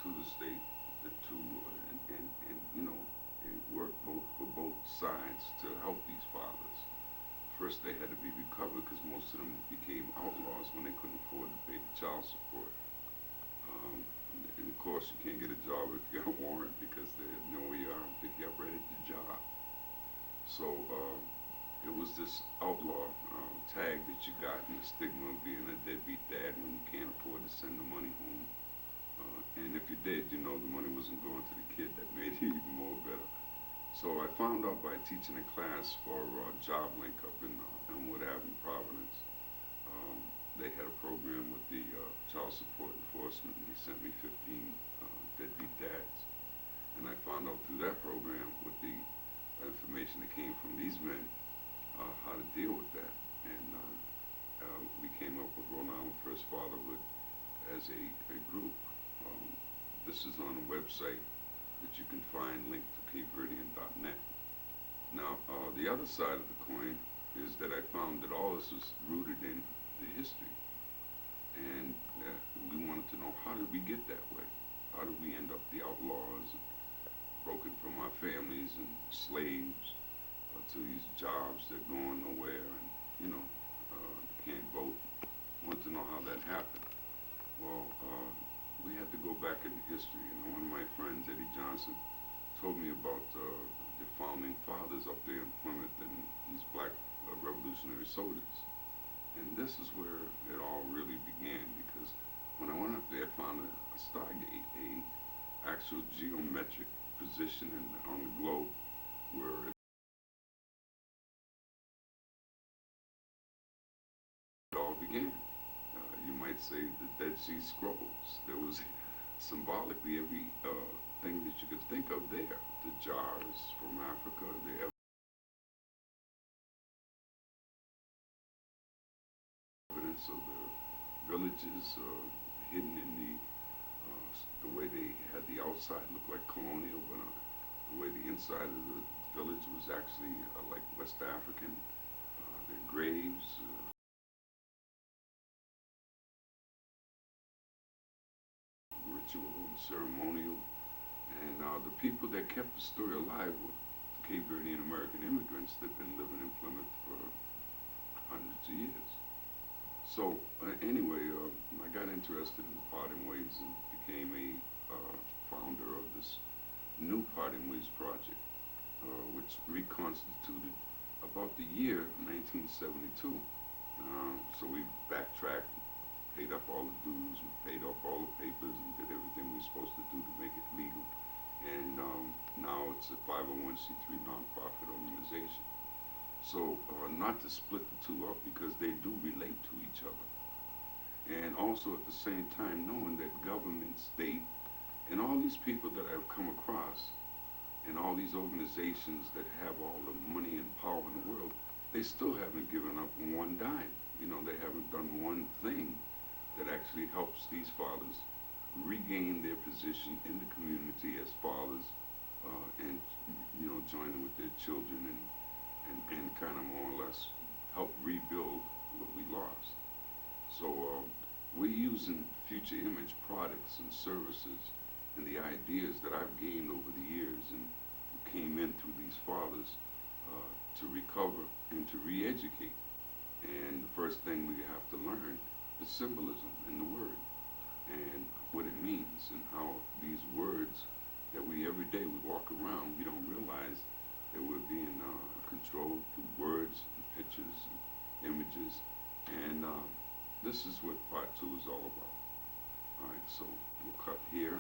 to the state to and you know, it worked both for both sides to help these fathers. First, they had to be recovered because most of them became outlaws when they couldn't afford to pay the child support. Um, and of course, you can't get a job if you got a warrant because they know where you are and pick you up right at your job. So it was this outlaw tag that you got, and the stigma of being a deadbeat dad when you can't afford to send the money home. And if you did, you know the money wasn't going to the kid. That made it even more better. So I found out by teaching a class for Job Link up in Elmwood Avenue, Providence. They had a program with the child support enforcement, and he sent me 15 deadbeat dads. And I found out through that program with the information that came from these men how to deal with that. And we came up with Rhode Island First Fatherhood as a group. This is on a website that you can find linked to verdean.net. Now, the other side of the coin is that I found that all this was rooted in the history. And we wanted to know, how did we get that way? How did we end up the outlaws, broken from our families and slaves to these jobs that are going nowhere and, you know, can't vote? Wanted to know how that happened. Well, we had to go back in history. And one of my friends, Eddie Johnson, told me about the founding fathers up there in Plymouth and these black revolutionary soldiers. And this is where it all really began, because when I went up there, I found a stargate, a actual geometric position on the globe where it all began. You might say the Dead Sea Scrolls. There was symbolically every thing that you could think of there. The jars from Africa, the evidence of the villages hidden in the way they had the outside look like colonial, but the way the inside of the village was actually like West African. Their graves, ritual and ceremonial. And the people that kept the story alive were the Cape Verdean American immigrants that have been living in Plymouth for hundreds of years. So anyway, I got interested in parting ways and became a founder of this new Parting Ways project, which reconstituted about the year 1972. So we backtracked, paid up all the dues, we paid off all the papers, and did everything we were supposed to do to make it legal. And now it's a 501c3 nonprofit organization. So not to split the two up, because they do relate to each other. And also at the same time knowing that government, state, and all these people that I've come across, and all these organizations that have all the money and power in the world, they still haven't given up one dime. You know, they haven't done one thing that actually helps these fathers regain their position in the community as fathers, and, you know, joining with their children and kind of more or less help rebuild what we lost. So we're using Future Image products and services and the ideas that I've gained over the years and came in through these fathers to recover and to re-educate. And the first thing we have to learn is symbolism in the word and what it means, and how these words that we every day we walk around, we don't realize that we're being controlled through words and pictures and images. And this is what part two is all about. All right, so we'll cut here.